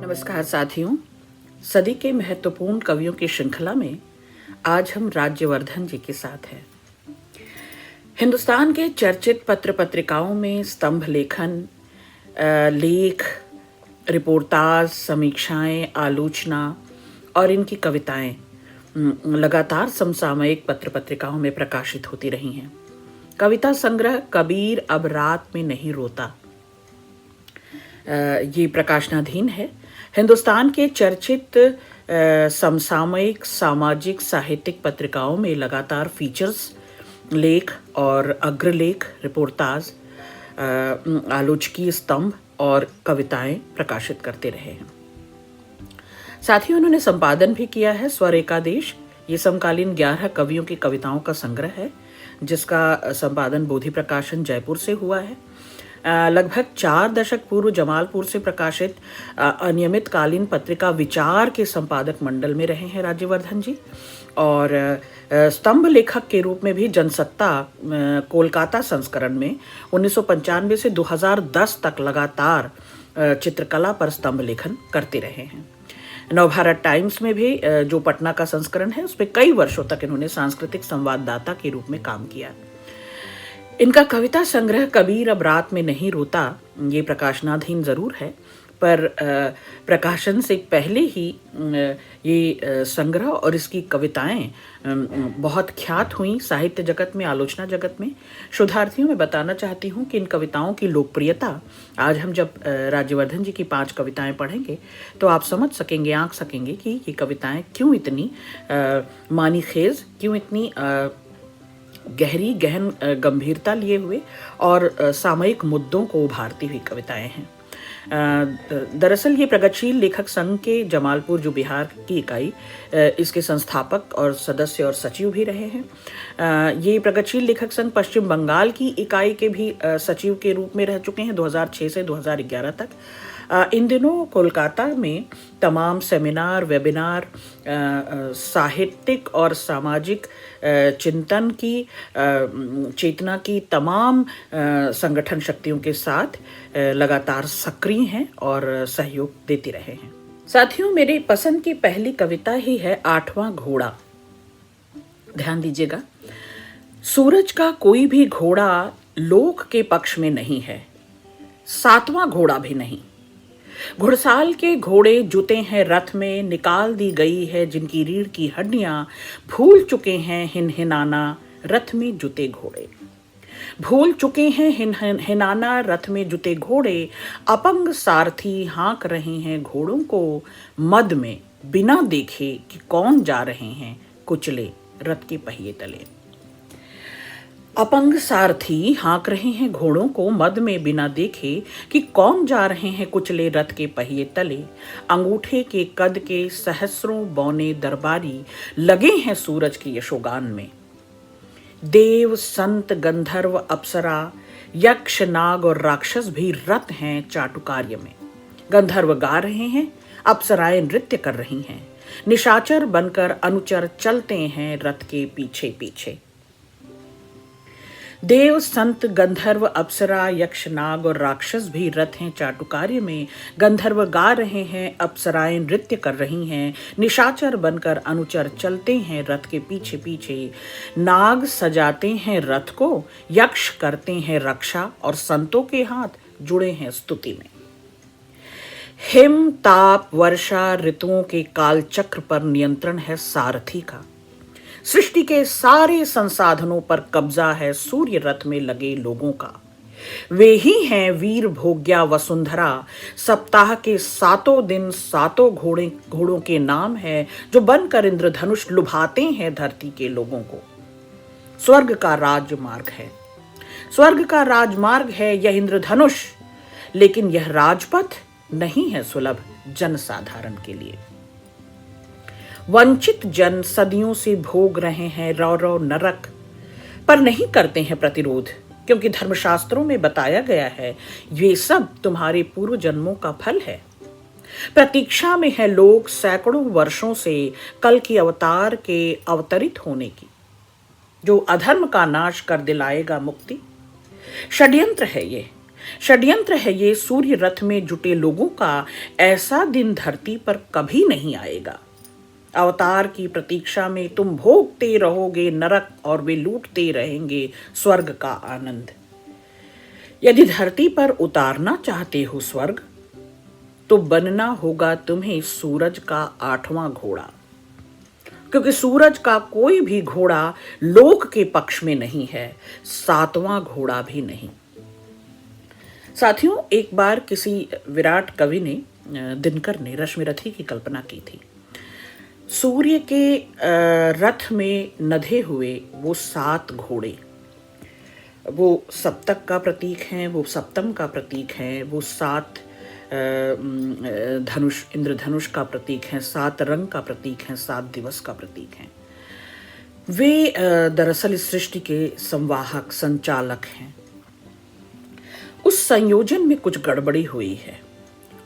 नमस्कार साथियों, सदी के महत्वपूर्ण कवियों की श्रृंखला में आज हम राज्यवर्धन जी के साथ हैं। हिंदुस्तान के चर्चित पत्र पत्रिकाओं में स्तंभ लेखन, लेख, रिपोर्टाज, समीक्षाएं, आलोचना और इनकी कविताएं लगातार समसामयिक पत्र पत्रिकाओं में प्रकाशित होती रही हैं। कविता संग्रह कबीर अब रात में नहीं रोता ये प्रकाशनाधीन है। हिंदुस्तान के चर्चित समसामयिक, सामाजिक, साहित्यिक पत्रिकाओं में लगातार फीचर्स, लेख और अग्रलेख, रिपोर्टाज, आलोचकीय स्तंभ और कविताएं प्रकाशित करते रहे हैं। साथ ही उन्होंने संपादन भी किया है। स्वर एकादेश ये समकालीन 11 कवियों की कविताओं का संग्रह है, जिसका संपादन बोधि प्रकाशन जयपुर से हुआ है। लगभग 4 दशक पूर्व जमालपुर से प्रकाशित अनियमित कालीन पत्रिका विचार के संपादक मंडल में रहे हैं राज्यवर्धन जी, और स्तंभ लेखक के रूप में भी जनसत्ता कोलकाता संस्करण में 1995 से 2010 तक लगातार चित्रकला पर स्तंभ लेखन करते रहे हैं। नवभारत टाइम्स में भी जो पटना का संस्करण है, उस पर कई वर्षों तक इन्होंने सांस्कृतिक संवाददाता के रूप में काम किया। इनका कविता संग्रह कबीर अब रात में नहीं रोता ये प्रकाशनाधीन जरूर है, पर प्रकाशन से पहले ही ये संग्रह और इसकी कविताएं बहुत ख्यात हुई साहित्य जगत में, आलोचना जगत में। शोधार्थियों में बताना चाहती हूँ कि इन कविताओं की लोकप्रियता आज हम जब राज्यवर्धन जी की 5 कविताएं पढ़ेंगे तो आप समझ सकेंगे, आंक सकेंगे कि ये कविताएं क्यों इतनी मानी खेज, क्यों इतनी गहरी गहन गंभीरता लिए हुए और सामयिक मुद्दों को उभारती हुई कविताएं हैं। दरअसल ये प्रगतिशील लेखक संघ के जमालपुर, जो बिहार की इकाई, इसके संस्थापक और सदस्य और सचिव भी रहे हैं। ये प्रगतिशील लेखक संघ पश्चिम बंगाल की इकाई के भी सचिव के रूप में रह चुके हैं 2006 से 2011 तक। इन दिनों कोलकाता में तमाम सेमिनार, वेबिनार, साहित्यिक और सामाजिक चिंतन की चेतना की तमाम संगठन शक्तियों के साथ लगातार सक्रिय हैं और सहयोग देते रहे हैं। साथियों, मेरी पसंद की पहली कविता ही है 8वां घोड़ा। ध्यान दीजिएगा, सूरज का कोई भी घोड़ा लोक के पक्ष में नहीं है, 7वां घोड़ा भी नहीं। घुड़साल के घोड़े जुते हैं रथ में, निकाल दी गई है जिनकी रीढ़ की हड्डियां, भूल चुके हैं हिनहिनाना रथ में जुते घोड़े। भूल चुके हैं हिनहिनाना रथ में जुते घोड़े, अपंग सारथी हाँक रहे हैं घोड़ों को मद में, बिना देखे कि कौन जा रहे हैं कुचले रथ के पहिए तले। अपंग सारथी हाँक रहे हैं घोड़ों को मद में, बिना देखे कि कौन जा रहे हैं कुचले रथ के पहिए तले। अंगूठे के कद के सहस्रों बौने दरबारी लगे हैं सूरज के यशोगान में। देव, संत, गंधर्व, अप्सरा, यक्ष, नाग और राक्षस भी रत हैं चाटुकार्य में। गंधर्व गा रहे हैं, अप्सराएं नृत्य कर रही हैं, निशाचर बनकर अनुचर चलते हैं रथ के पीछे पीछे। देव, संत, गंधर्व, अप्सरा, यक्ष, नाग और राक्षस भी रथ हैं चाटुकार्य में। गंधर्व गा रहे हैं, अप्सराएं नृत्य कर रही हैं, निशाचर बनकर अनुचर चलते हैं रथ के पीछे पीछे। नाग सजाते हैं रथ को, यक्ष करते हैं रक्षा और संतों के हाथ जुड़े हैं स्तुति में। हिम, ताप, वर्षा ऋतुओं के कालचक्र पर नियंत्रण है सारथी का। सृष्टि के सारे संसाधनों पर कब्जा है सूर्य रथ में लगे लोगों का। वे ही हैं वीर भोग्या वसुंधरा, सप्ताह के 7 दिन 7 घोड़ों के नाम है, जो बनकर इंद्रधनुष लुभाते हैं धरती के लोगों को। स्वर्ग का राजमार्ग है, स्वर्ग का राजमार्ग है यह इंद्रधनुष, लेकिन यह राजपथ नहीं है सुलभ जनसाधारण के लिए। वंचित जन सदियों से भोग रहे हैं रौ नरक, पर नहीं करते हैं प्रतिरोध, क्योंकि धर्मशास्त्रों में बताया गया है ये सब तुम्हारे पूर्व जन्मों का फल है। प्रतीक्षा में है लोग सैकड़ों वर्षों से कल की अवतार के अवतरित होने की, जो अधर्म का नाश कर दिलाएगा मुक्ति। षड्यंत्र है ये, षड्यंत्र है ये सूर्य रथ में जुटे लोगों का, ऐसा दिन धरती पर कभी नहीं आएगा। अवतार की प्रतीक्षा में तुम भोगते रहोगे नरक और वे लूटते रहेंगे स्वर्ग का आनंद। यदि धरती पर उतारना चाहते हो स्वर्ग, तो बनना होगा तुम्हें सूरज का 8वां घोड़ा, क्योंकि सूरज का कोई भी घोड़ा लोक के पक्ष में नहीं है, 7वां घोड़ा भी नहीं। साथियों, एक बार किसी विराट कवि ने, दिनकर ने, रश्मिरथी की कल्पना की थी। सूर्य के रथ में नधे हुए वो 7 घोड़े, वो सप्तक का प्रतीक हैं, वो सप्तम का प्रतीक हैं, वो 7 धनुष, इंद्रधनुष का प्रतीक हैं, 7 रंग का प्रतीक हैं, 7 दिवस का प्रतीक हैं। वे दरअसल इस सृष्टि के संवाहक, संचालक हैं। उस संयोजन में कुछ गड़बड़ी हुई है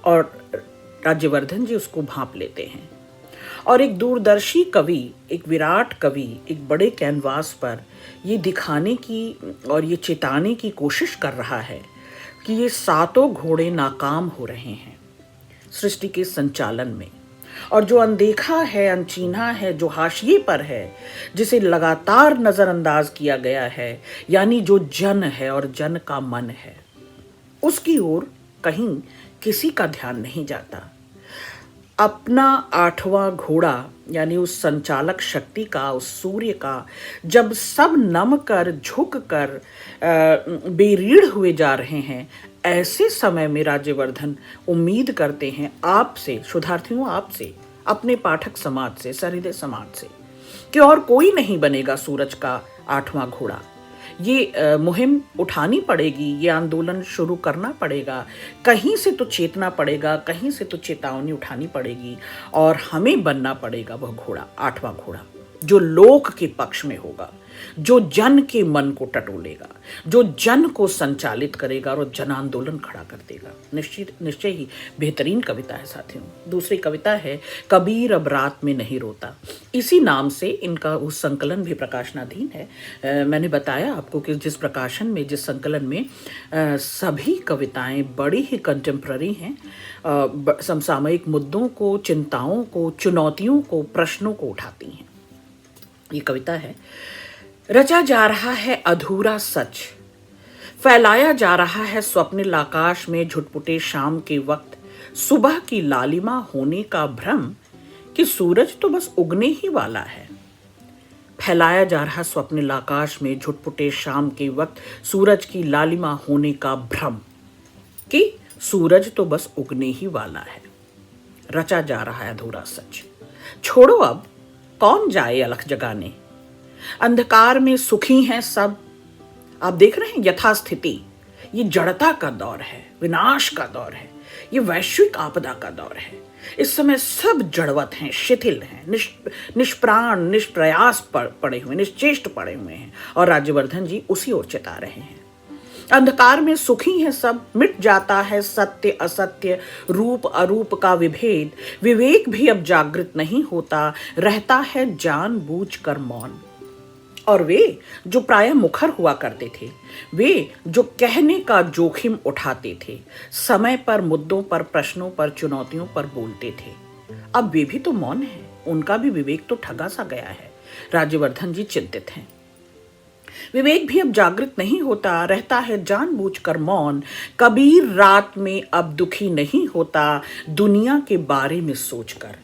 और राज्यवर्धन जी उसको भांप लेते हैं और एक दूरदर्शी कवि, एक विराट कवि, एक बड़े कैनवास पर ये दिखाने की और ये चेताने की कोशिश कर रहा है कि ये 7 घोड़े नाकाम हो रहे हैं सृष्टि के संचालन में, और जो अनदेखा है, अनचीन्हा है, जो हाशिए पर है, जिसे लगातार नजरअंदाज किया गया है, यानी जो जन है और जन का मन है, उसकी ओर कहीं किसी का ध्यान नहीं जाता। अपना 8वां घोड़ा यानी उस संचालक शक्ति का, उस सूर्य का, जब सब नम कर, झुक कर बेरीढ़ हुए जा रहे हैं, ऐसे समय में राज्यवर्धन उम्मीद करते हैं आपसे, शोधार्थियों, आपसे, अपने पाठक समाज से, सहृदय समाज से, कि और कोई नहीं बनेगा सूरज का 8वां घोड़ा। ये मुहिम उठानी पड़ेगी, ये आंदोलन शुरू करना पड़ेगा, कहीं से तो चेतना पड़ेगा, कहीं से तो चेतावनी उठानी पड़ेगी, और हमें बनना पड़ेगा वह घोड़ा, 8वां घोड़ा, जो लोक के पक्ष में होगा, जो जन के मन को टटोलेगा, जो जन को संचालित करेगा और जन आंदोलन खड़ा कर देगा। निश्चय ही बेहतरीन कविता है साथियों। दूसरी कविता है कबीर अब रात में नहीं रोता। इसी नाम से इनका उस संकलन भी प्रकाशनाधीन है। मैंने बताया आपको कि जिस प्रकाशन में, जिस संकलन में सभी कविताएं बड़ी ही कंटेम्प्ररी हैं, समसामयिक मुद्दों को, चिंताओं को, चुनौतियों को, प्रश्नों को उठाती हैं। ये कविता है, रचा जा रहा है अधूरा सच, फैलाया जा रहा है स्वप्निल आकाश में झुटपुटे शाम के वक्त, सुबह की लालिमा होने का भ्रम कि सूरज तो बस उगने ही वाला है। फैलाया जा रहा स्वप्निल आकाश में झुटपुटे शाम के वक्त, सूरज की लालिमा होने का भ्रम कि सूरज तो बस उगने ही वाला है। रचा जा रहा है अधूरा सच। छोड़ो अब कौन जाए अलख जगाने, अंधकार में सुखी हैं सब। आप देख रहे हैं यथास्थिति, ये जड़ता का दौर है, विनाश का दौर है, ये वैश्विक आपदा का दौर है। इस समय सब जड़वत हैं, शिथिल हैं, निष्प्राण, निष्प्रयास पड़े हुए, निश्चेष्ट पड़े हुए हैं, और राज्यवर्धन जी उसी ओर चेता रहे हैं। अंधकार में सुखी हैं सब, मिट जाता है सत्य असत्य, रूप अरूप का विभेद, विवेक भी अब जागृत नहीं होता, रहता है जानबूझकर मौन। और वे जो प्रायः मुखर हुआ करते थे, वे जो कहने का जोखिम उठाते थे, समय पर, मुद्दों पर, प्रश्नों पर, चुनौतियों पर बोलते थे, अब वे भी तो मौन हैं, उनका भी विवेक तो ठगा सा गया है। राज्यवर्धन जी चिंतित हैं। विवेक भी अब जागृत नहीं होता, रहता है जानबूझकर मौन। कबीर रात में अब दुखी नहीं होता, दुनिया के बारे में सोचकर।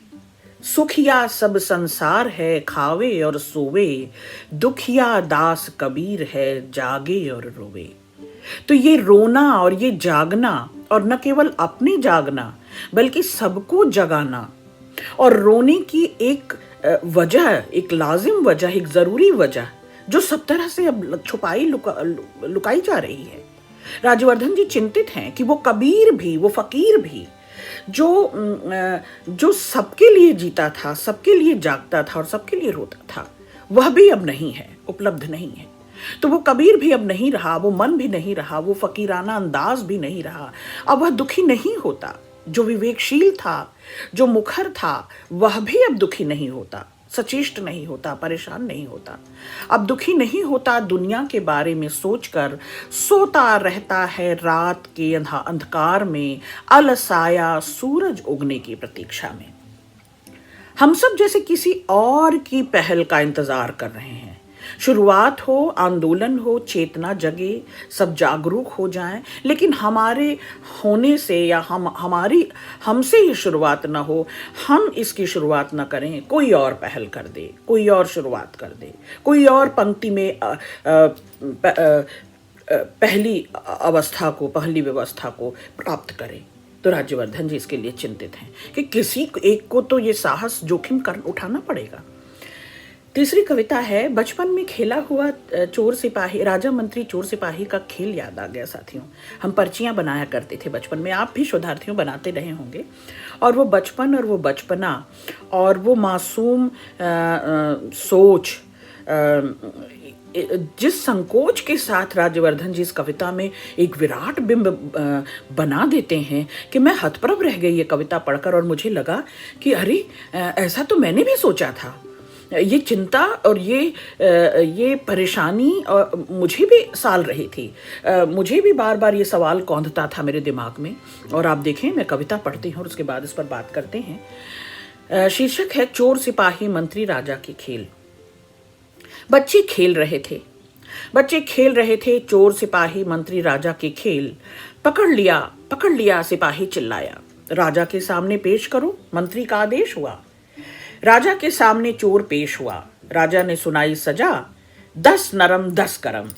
सुखिया सब संसार है, खावे और सोवे, दुखिया दास कबीर है, जागे और रोवे। तो ये रोना और ये जागना, और न केवल अपने जागना बल्कि सबको जगाना, और रोने की एक वजह, एक लाजिम वजह, एक जरूरी वजह, जो सब तरह से अब छुपाई लुकाई जा रही है। राज्यवर्धन जी चिंतित हैं कि वो कबीर भी, वो फकीर भी, जो सबके लिए जीता था, सबके लिए जागता था और सबके लिए रोता था, वह भी अब नहीं है, उपलब्ध नहीं है। तो वो कबीर भी अब नहीं रहा, वो मन भी नहीं रहा, वो फकीराना अंदाज भी नहीं रहा। अब वह दुखी नहीं होता। जो विवेकशील था, जो मुखर था, वह भी अब दुखी नहीं होता। सचेष्ट नहीं होता, परेशान नहीं होता, अब दुखी नहीं होता दुनिया के बारे में सोचकर, सोता रहता है रात के अंधकार में, अलसाया सूरज उगने की प्रतीक्षा में। हम सब जैसे किसी और की पहल का इंतजार कर रहे हैं। शुरुआत हो, आंदोलन हो, चेतना जगे, सब जागरूक हो जाएं, लेकिन हमारे होने से या हमसे ही शुरुआत ना हो, हम इसकी शुरुआत ना करें, कोई और पहल कर दे, कोई और शुरुआत कर दे, कोई और पंक्ति में पहली व्यवस्था को प्राप्त करे। तो राज्यवर्धन जी इसके लिए चिंतित हैं कि किसी एक को तो ये साहस जोखिम कर उठाना पड़ेगा। तीसरी कविता है, बचपन में खेला हुआ चोर सिपाही, राजा मंत्री चोर सिपाही का खेल याद आ गया साथियों। हम पर्चियां बनाया करते थे बचपन में, आप भी शोधार्थियों बनाते रहे होंगे। और वो बचपन और वो बचपना और वो मासूम सोच, जिस संकोच के साथ राज्यवर्धन जी इस कविता में एक विराट बिंब बना देते हैं कि मैं हतप्रभ रह गई ये कविता पढ़कर, और मुझे लगा कि अरे ऐसा तो मैंने भी सोचा था। ये चिंता और ये परेशानी और मुझे भी साल रही थी, मुझे भी बार बार ये सवाल कौंधता था मेरे दिमाग में। और आप देखें, मैं कविता पढ़ती हूँ और उसके बाद इस पर बात करते हैं। शीर्षक है चोर सिपाही मंत्री राजा के खेल। बच्चे खेल रहे थे चोर सिपाही मंत्री राजा के खेल। पकड़ लिया सिपाही चिल्लाया, राजा के सामने पेश करो, मंत्री का आदेश हुआ। राजा के सामने चोर पेश हुआ, राजा ने सुनाई सजा, 10 नरम 10 गरम।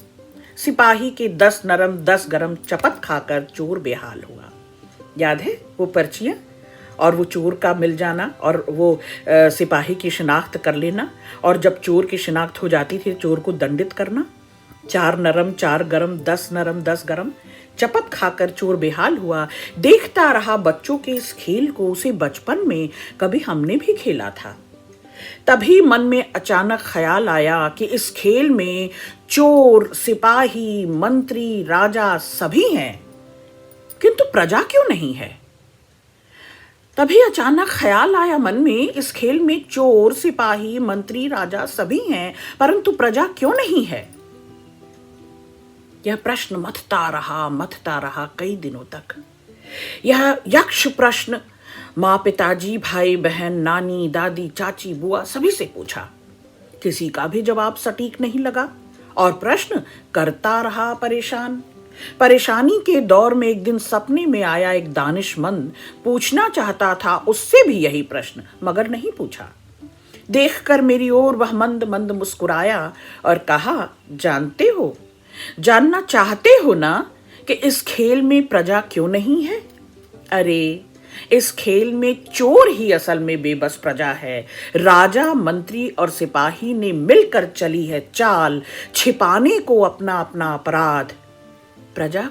सिपाही के 10 नरम 10 गरम चपत खाकर चोर बेहाल हुआ। याद है वो पर्चियां और वो चोर का मिल जाना और वो सिपाही की शिनाख्त कर लेना, और जब चोर की शिनाख्त हो जाती थी चोर को दंडित करना। 4 नरम 4 गरम, 10 नरम 10 गरम, चपत खाकर चोर बेहाल हुआ। देखता रहा बच्चों के इस खेल को, उसे बचपन में कभी हमने भी खेला था। तभी मन में अचानक ख्याल आया कि इस खेल में चोर, सिपाही, मंत्री, राजा सभी हैं, किंतु प्रजा क्यों नहीं है? तभी अचानक ख्याल आया मन में, इस खेल में चोर, सिपाही, मंत्री, राजा सभी हैं, परंतु प्रजा क्यों नहीं है? यह प्रश्न मथता रहा कई दिनों तक। यह यक्ष प्रश्न माँ, पिताजी, भाई बहन, नानी, दादी, चाची, बुआ सभी से पूछा। किसी का भी जवाब सटीक नहीं लगा और प्रश्न करता रहा परेशान। परेशानी के दौर में एक दिन सपने में आया एक दानिशमंद, पूछना चाहता था उससे भी यही प्रश्न, मगर नहीं पूछा। देखकर मेरी ओर वह मंद मंद मुस्कुराया और कहा, जानना चाहते हो ना कि इस खेल में प्रजा क्यों नहीं है? अरे इस खेल में चोर ही असल में बेबस प्रजा है। राजा, मंत्री और सिपाही ने मिलकर चली है चाल, छिपाने को अपना अपना अपराध। प्रजा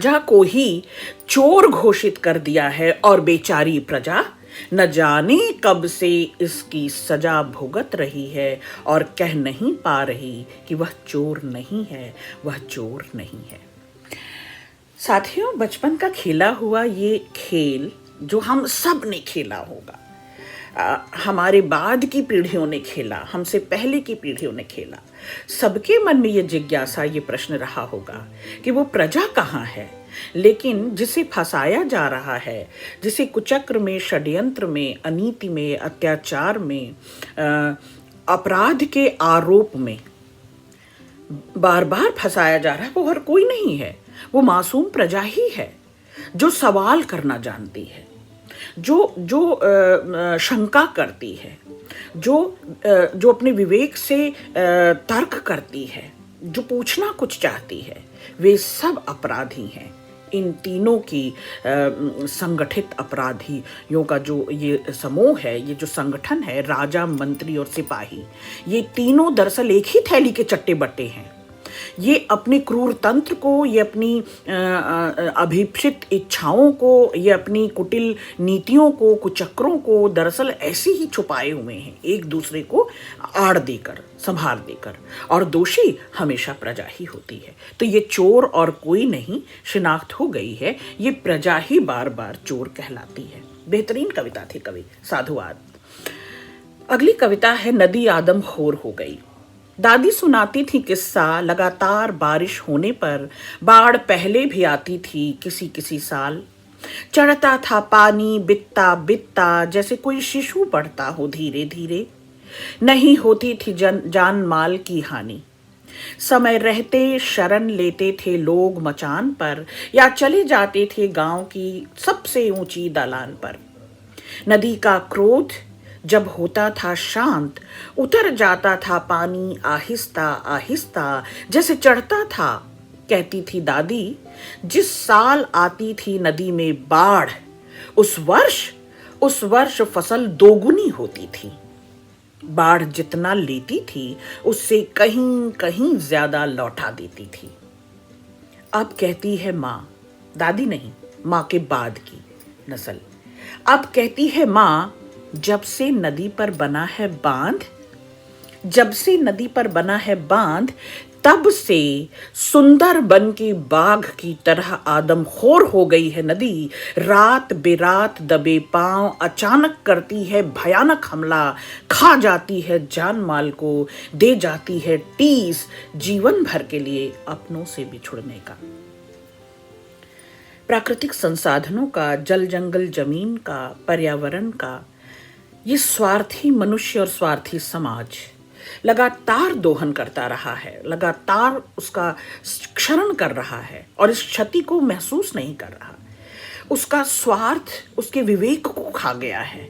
को ही चोर घोषित कर दिया है, और बेचारी प्रजा न जाने कब से इसकी सजा भुगत रही है और कह नहीं पा रही कि वह चोर नहीं है। साथियों, बचपन का खेला हुआ ये खेल जो हम सब ने खेला होगा, हमारे बाद की पीढ़ियों ने खेला, हमसे पहले की पीढ़ियों ने खेला, सबके मन में ये जिज्ञासा, ये प्रश्न रहा होगा कि वो प्रजा कहाँ है। लेकिन जिसे फंसाया जा रहा है, जिसे कुचक्र में, षड्यंत्र में, अनीति में, अत्याचार में, अपराध के आरोप में बार बार फंसाया जा रहा है, वो हर कोई नहीं है। वो मासूम प्रजा ही है जो सवाल करना जानती है, जो शंका करती है, जो अपने विवेक से तर्क करती है, जो पूछना कुछ चाहती है। वे सब अपराधी हैं। इन तीनों की संगठित अपराधियों का जो ये समूह है, ये जो संगठन है, राजा, मंत्री और सिपाही, ये तीनों दरअसल एक ही थैली के चट्टे बट्टे हैं। ये अपने क्रूर तंत्र को, ये अपनी अभिप्सित इच्छाओं को, ये अपनी कुटिल नीतियों को, कुचक्रों को दरअसल ऐसे ही छुपाए हुए हैं, एक दूसरे को आड़ देकर, संभाल देकर, और दोषी हमेशा प्रजा ही होती है। तो ये चोर और कोई नहीं शिनाख्त हो गई है, ये प्रजा ही बार बार चोर कहलाती है। बेहतरीन कविता थी कवि, साधुवाद। अगली कविता है नदी आदमखोर हो गई। दादी सुनाती थी किस्सा, लगातार बारिश होने पर बाढ़ पहले भी आती थी किसी किसी साल। चढ़ता था पानी बित्ता बित्ता, जैसे कोई शिशु बढ़ता हो धीरे धीरे। नहीं होती थी जान माल की हानि। समय रहते शरण लेते थे लोग मचान पर, या चले जाते थे गांव की सबसे ऊंची दलान पर। नदी का क्रोध जब होता था शांत, उतर जाता था पानी आहिस्ता आहिस्ता, जैसे चढ़ता था। कहती थी दादी, जिस साल आती थी नदी में बाढ़, उस वर्ष फसल दोगुनी होती थी। बाढ़ जितना लेती थी उससे कहीं कहीं ज्यादा लौटा देती थी। अब कहती है माँ, दादी नहीं, माँ के बाद की नस्ल। अब कहती है माँ, जब से नदी पर बना है बांध, जब से नदी पर बना है बांध, तब से सुंदर बन के बाघ की तरह आदमखोर हो गई है नदी। रात बेरात दबे पांव अचानक करती है भयानक हमला, खा जाती है जान माल को, दे जाती है टीस जीवन भर के लिए अपनों से बिछुड़ने का। प्राकृतिक संसाधनों का, जल जंगल जमीन का, पर्यावरण का, ये स्वार्थी मनुष्य और स्वार्थी समाज लगातार दोहन करता रहा है, लगातार उसका क्षरण कर रहा है और इस क्षति को महसूस नहीं कर रहा। उसका स्वार्थ उसके विवेक को खा गया है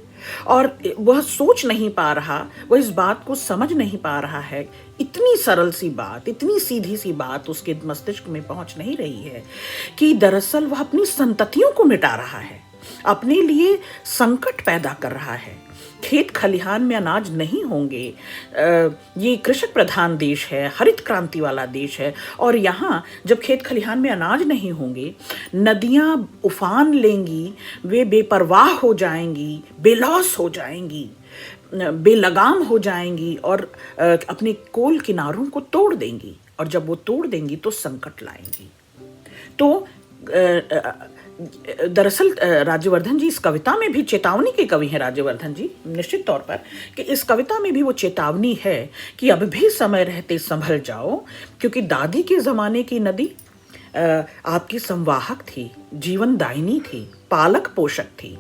और वह सोच नहीं पा रहा, वह इस बात को समझ नहीं पा रहा है। इतनी सरल सी बात, इतनी सीधी सी बात उसके मस्तिष्क में पहुंच नहीं रही है कि दरअसल वह अपनी संततियों को मिटा रहा है, अपने लिए संकट पैदा कर रहा है। खेत खलिहान में अनाज नहीं होंगे, ये कृषक प्रधान देश है, हरित क्रांति वाला देश है, और यहाँ जब खेत खलिहान में अनाज नहीं होंगे, नदियाँ उफान लेंगी, वे बेपरवाह हो जाएंगी, बेलौस हो जाएंगी, बेलगाम हो जाएंगी और अपने कोल किनारों को तोड़ देंगी, और जब वो तोड़ देंगी तो संकट लाएंगी। तो दरअसल राज्यवर्धन जी इस कविता में भी चेतावनी के कवि हैं, राज्यवर्धन जी निश्चित तौर पर, कि इस कविता में भी वो चेतावनी है कि अब भी समय रहते संभल जाओ, क्योंकि दादी के ज़माने की नदी आपकी संवाहक थी, जीवन दायिनी थी, पालक पोषक थी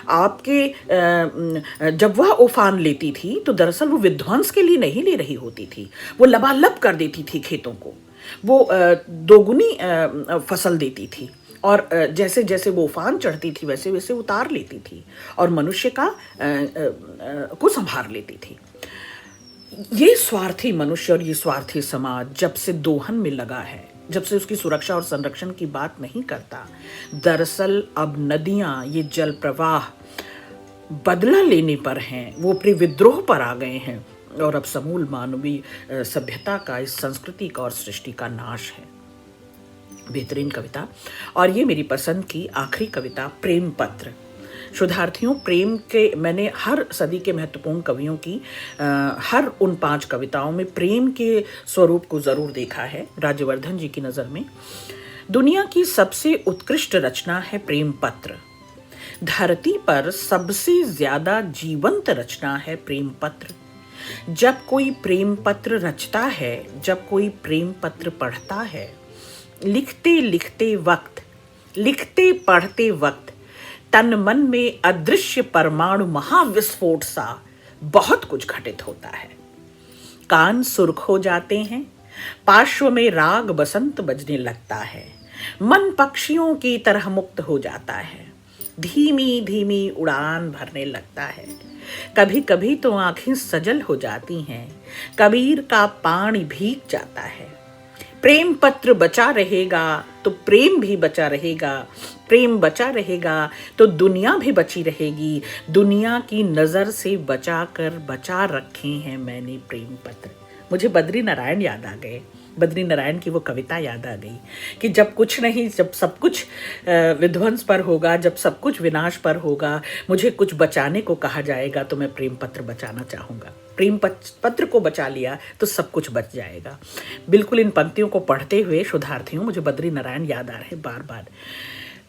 आपके। जब वह उफान लेती थी तो दरअसल वो विध्वंस के लिए नहीं ले रही होती थी, वो लबालब कर देती थी खेतों को, वो दोगुनी फसल देती थी, और जैसे जैसे वो उफान चढ़ती थी वैसे वैसे उतार लेती थी और मनुष्य का को संभाल लेती थी। ये स्वार्थी मनुष्य और ये स्वार्थी समाज जब से दोहन में लगा है, जब से उसकी सुरक्षा और संरक्षण की बात नहीं करता, दरअसल अब नदियां, ये जल प्रवाह बदला लेने पर हैं, वो अपने विद्रोह पर आ गए हैं और अब समूल मानवीय सभ्यता का, इस संस्कृति का और सृष्टि का नाश है। बेहतरीन कविता। और ये मेरी पसंद की आखिरी कविता, प्रेम पत्र। शोधार्थियों, प्रेम के मैंने हर सदी के महत्वपूर्ण कवियों की हर उन 5 कविताओं में प्रेम के स्वरूप को जरूर देखा है। राज्यवर्धन जी की नज़र में दुनिया की सबसे उत्कृष्ट रचना है प्रेम पत्र। धरती पर सबसे ज्यादा जीवंत रचना है प्रेम पत्र। जब कोई प्रेम पत्र रचता है, जब कोई प्रेम पत्र पढ़ता है, लिखते लिखते वक्त, लिखते पढ़ते वक्त तन मन में अदृश्य परमाणु महाविस्फोट सा बहुत कुछ घटित होता है। कान सुर्ख हो जाते हैं, पार्श्व में राग बसंत बजने लगता है, मन पक्षियों की तरह मुक्त हो जाता है, धीमी धीमी उड़ान भरने लगता है। कभी कभी तो आंखें सजल हो जाती हैं, कबीर का पानी भीग जाता है। प्रेम पत्र बचा रहेगा तो प्रेम भी बचा रहेगा, प्रेम बचा रहेगा तो दुनिया भी बची रहेगी। दुनिया की नज़र से बचा रखे हैं मैंने प्रेम पत्र। मुझे बद्री नारायण याद आ गए, बद्री नारायण की वो कविता याद आ गई कि जब कुछ नहीं, जब सब कुछ विध्वंस पर होगा, जब सब कुछ विनाश पर होगा, मुझे कुछ बचाने को कहा जाएगा तो मैं प्रेम पत्र बचाना चाहूँगा। प्रेम पत्र को बचा लिया तो सब कुछ बच जाएगा। बिल्कुल इन पंक्तियों को पढ़ते हुए शोधार्थियों मुझे बद्री नारायण याद आ रहे बार बार।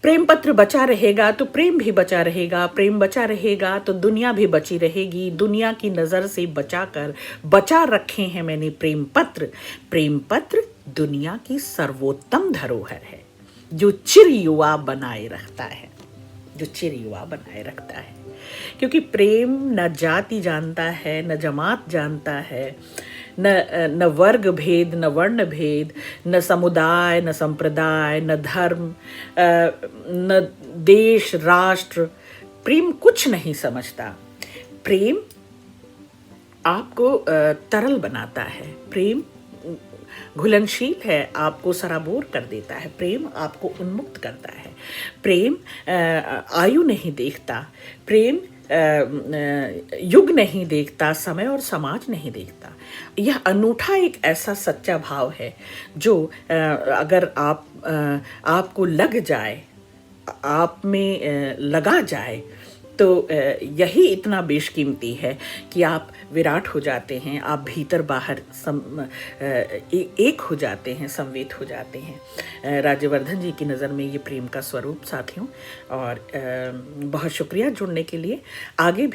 प्रेम पत्र बचा रहेगा तो प्रेम भी बचा रहेगा, प्रेम बचा रहेगा तो दुनिया भी बची रहेगी। दुनिया की नज़र से बचाकर बचा रखे हैं मैंने प्रेम पत्र। प्रेम पत्र दुनिया की सर्वोत्तम धरोहर है जो चिर युवा बनाए रखता है, जो चिर युवा बनाए रखता है। क्योंकि प्रेम न जाति जानता है, न जमात जानता है, न वर्ग भेद, न वर्ण भेद, न समुदाय, न संप्रदाय, न धर्म, न देश राष्ट्र। प्रेम कुछ नहीं समझता। प्रेम आपको तरल बनाता है। प्रेम घुलनशील है, आपको सराबोर कर देता है। प्रेम आपको उन्मुक्त करता है। प्रेम आयु नहीं देखता। प्रेम युग नहीं देखता, समय और समाज नहीं देखता। यह अनूठा एक ऐसा सच्चा भाव है जो अगर आपको लग जाए, आप में लगा जाए, तो यही इतना बेशकीमती है कि आप विराट हो जाते हैं, आप भीतर बाहर एक हो जाते हैं, संवेद हो जाते हैं। राज्यवर्धन जी की नज़र में ये प्रेम का स्वरूप साथियों। और बहुत शुक्रिया जुड़ने के लिए। आगे भी